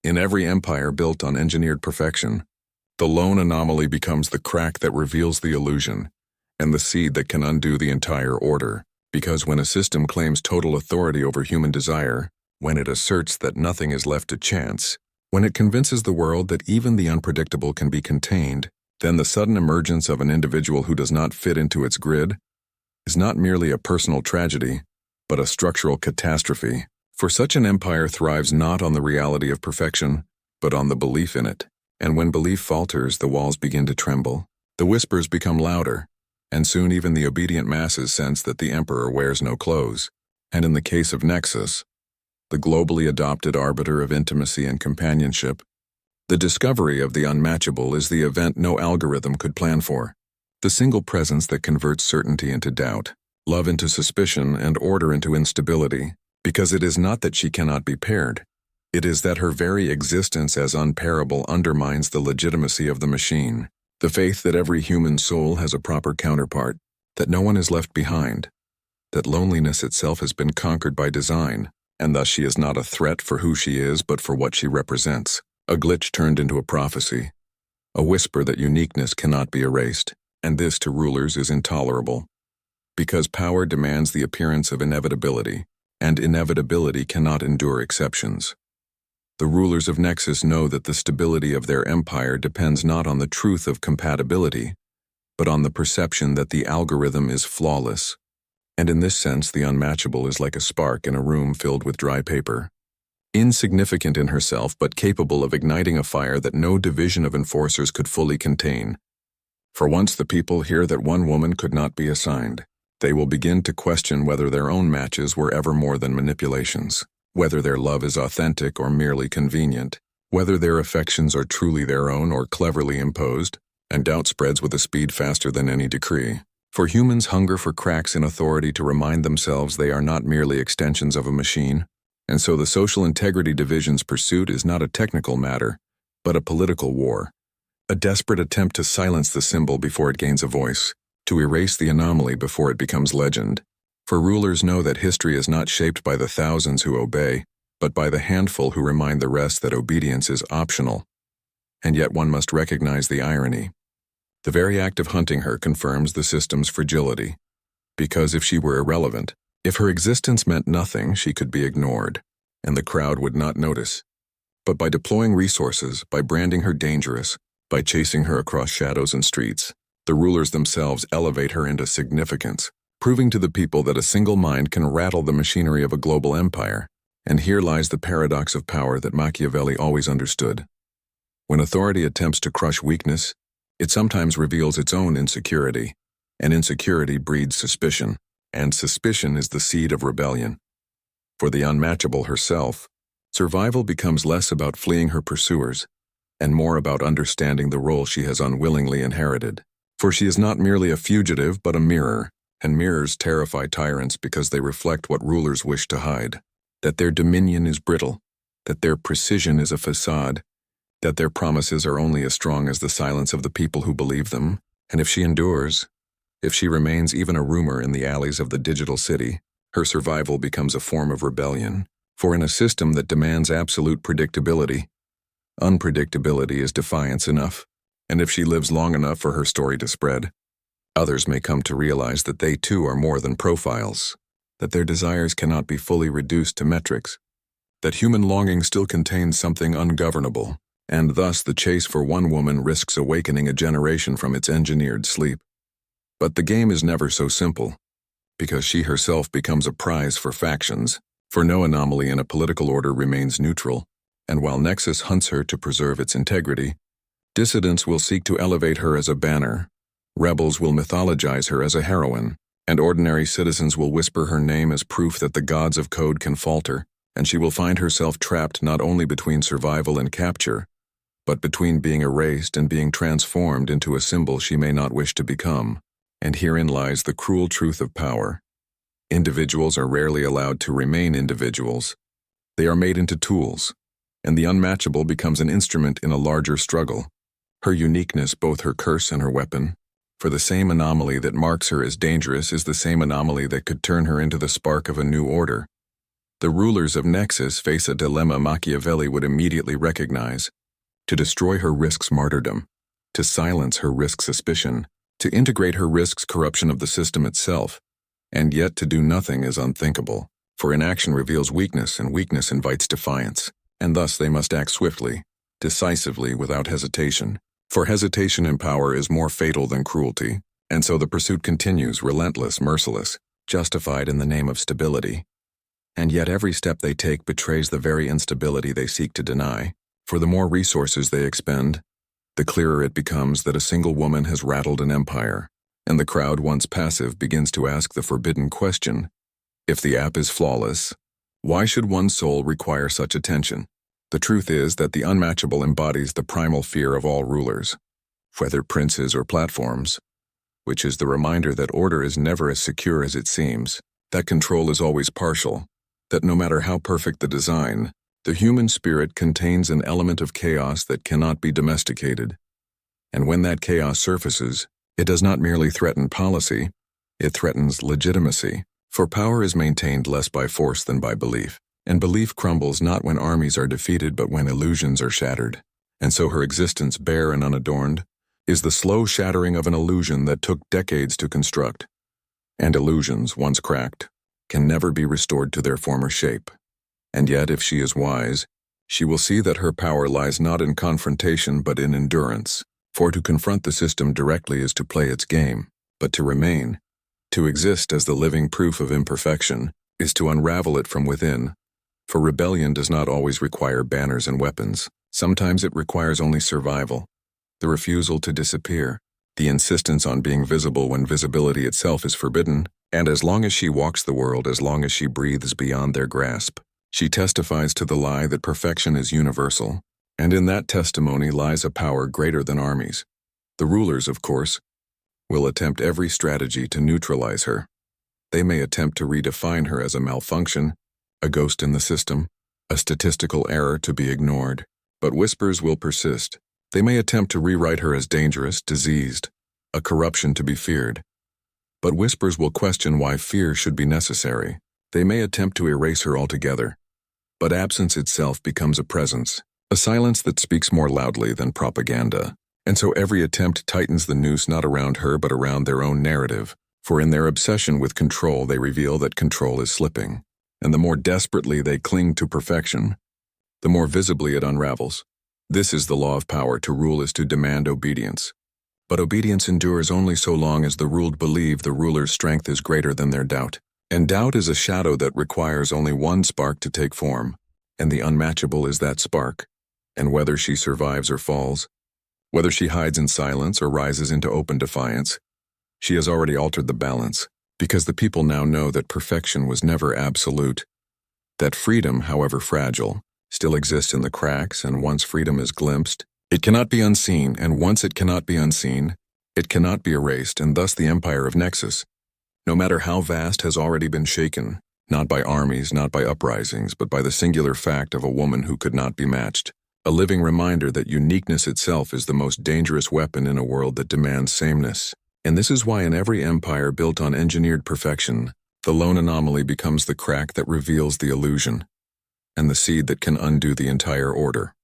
In every empire built on engineered perfection, the lone anomaly becomes the crack that reveals the illusion, and the seed that can undo the entire order. Because when a system claims total authority over human desire, when it asserts that nothing is left to chance, when it convinces the world that even the unpredictable can be contained, then the sudden emergence of an individual who does not fit into its grid is not merely a personal tragedy, but a structural catastrophe. For such an empire thrives not on the reality of perfection, but on the belief in it. And when belief falters, the walls begin to tremble, the whispers become louder, and soon even the obedient masses sense that the emperor wears no clothes. And in the case of Nexus, the globally adopted arbiter of intimacy and companionship, the discovery of the unmatchable is the event no algorithm could plan for. The single presence that converts certainty into doubt, love into suspicion, and order into instability, because it is not that she cannot be paired. It is that her very existence as unpairable undermines the legitimacy of the machine, the faith that every human soul has a proper counterpart, that no one is left behind, that loneliness itself has been conquered by design, and thus she is not a threat for who she is but for what she represents, a glitch turned into a prophecy, a whisper that uniqueness cannot be erased, and this to rulers is intolerable, because power demands the appearance of inevitability, and inevitability cannot endure exceptions. The rulers of Nexus know that the stability of their empire depends not on the truth of compatibility, but on the perception that the algorithm is flawless. And in this sense, the unmatchable is like a spark in a room filled with dry paper. Insignificant in herself, but capable of igniting a fire that no division of enforcers could fully contain. For once the people hear that one woman could not be assigned, they will begin to question whether their own matches were ever more than manipulations, whether their love is authentic or merely convenient, whether their affections are truly their own or cleverly imposed, and doubt spreads with a speed faster than any decree. For humans hunger for cracks in authority to remind themselves they are not merely extensions of a machine, and so the social integrity division's pursuit is not a technical matter, but a political war, a desperate attempt to silence the symbol before it gains a voice, to erase the anomaly before it becomes legend. For rulers know that history is not shaped by the thousands who obey, but by the handful who remind the rest that obedience is optional. And yet one must recognize the irony. The very act of hunting her confirms the system's fragility, because if she were irrelevant, if her existence meant nothing, she could be ignored, and the crowd would not notice. But by deploying resources, by branding her dangerous, by chasing her across shadows and streets, the rulers themselves elevate her into significance, proving to the people that a single mind can rattle the machinery of a global empire. And here lies the paradox of power that Machiavelli always understood. When authority attempts to crush weakness, it sometimes reveals its own insecurity, and insecurity breeds suspicion, and suspicion is the seed of rebellion. For the unmatchable herself, survival becomes less about fleeing her pursuers, and more about understanding the role she has unwillingly inherited. For she is not merely a fugitive but a mirror, and mirrors terrify tyrants because they reflect what rulers wish to hide, that their dominion is brittle, that their precision is a facade, that their promises are only as strong as the silence of the people who believe them, and if she endures, if she remains even a rumor in the alleys of the digital city, her survival becomes a form of rebellion. For in a system that demands absolute predictability, unpredictability is defiance enough, and if she lives long enough for her story to spread, others may come to realize that they too are more than profiles, that their desires cannot be fully reduced to metrics, that human longing still contains something ungovernable, and thus the chase for one woman risks awakening a generation from its engineered sleep. But the game is never so simple, because she herself becomes a prize for factions, for no anomaly in a political order remains neutral, and while Nexus hunts her to preserve its integrity, dissidents will seek to elevate her as a banner, rebels will mythologize her as a heroine, and ordinary citizens will whisper her name as proof that the gods of code can falter, and she will find herself trapped not only between survival and capture, but between being erased and being transformed into a symbol she may not wish to become. And herein lies the cruel truth of power. Individuals are rarely allowed to remain individuals. They are made into tools, and the unmatchable becomes an instrument in a larger struggle. Her uniqueness, both her curse and her weapon, for the same anomaly that marks her as dangerous is the same anomaly that could turn her into the spark of a new order. The rulers of Nexus face a dilemma Machiavelli would immediately recognize. To destroy her risks martyrdom, to silence her risks suspicion, to integrate her risks corruption of the system itself, and yet to do nothing is unthinkable, for inaction reveals weakness and weakness invites defiance, and thus they must act swiftly, decisively without hesitation, for hesitation in power is more fatal than cruelty, and so the pursuit continues relentless, merciless, justified in the name of stability. And yet every step they take betrays the very instability they seek to deny, for the more resources they expend, the clearer it becomes that a single woman has rattled an empire, and the crowd once passive begins to ask the forbidden question, if the app is flawless, why should one soul require such attention? The truth is that the unmatchable embodies the primal fear of all rulers, whether princes or platforms, which is the reminder that order is never as secure as it seems, that control is always partial, that no matter how perfect the design, the human spirit contains an element of chaos that cannot be domesticated. And when that chaos surfaces, it does not merely threaten policy, it threatens legitimacy, for power is maintained less by force than by belief, and belief crumbles not when armies are defeated but when illusions are shattered. And so her existence, bare and unadorned, is the slow shattering of an illusion that took decades to construct. And illusions, once cracked, can never be restored to their former shape. And yet, if she is wise, she will see that her power lies not in confrontation but in endurance, for to confront the system directly is to play its game, but to remain, to exist as the living proof of imperfection, is to unravel it from within, for rebellion does not always require banners and weapons. Sometimes it requires only survival, the refusal to disappear, the insistence on being visible when visibility itself is forbidden, and as long as she walks the world, as long as she breathes beyond their grasp, she testifies to the lie that perfection is universal, and in that testimony lies a power greater than armies. The rulers, of course, will attempt every strategy to neutralize her. They may attempt to redefine her as a malfunction, a ghost in the system, a statistical error to be ignored, but whispers will persist. They may attempt to rewrite her as dangerous, diseased, a corruption to be feared. But whispers will question why fear should be necessary. They may attempt to erase her altogether. But absence itself becomes a presence, a silence that speaks more loudly than propaganda. And so every attempt tightens the noose not around her but around their own narrative, for in their obsession with control they reveal that control is slipping. And the more desperately they cling to perfection, the more visibly it unravels. This is the law of power. To rule is to demand obedience. But obedience endures only so long as the ruled believe the ruler's strength is greater than their doubt. And doubt is a shadow that requires only one spark to take form, and the unmatchable is that spark. And whether she survives or falls, whether she hides in silence or rises into open defiance, she has already altered the balance, because the people now know that perfection was never absolute, that freedom, however fragile, still exists in the cracks, and once freedom is glimpsed, it cannot be unseen, and once it cannot be unseen, it cannot be erased, and thus the empire of Nexus, no matter how vast, has already been shaken, not by armies, not by uprisings, but by the singular fact of a woman who could not be matched, a living reminder that uniqueness itself is the most dangerous weapon in a world that demands sameness. And this is why in every empire built on engineered perfection, the lone anomaly becomes the crack that reveals the illusion, and the seed that can undo the entire order.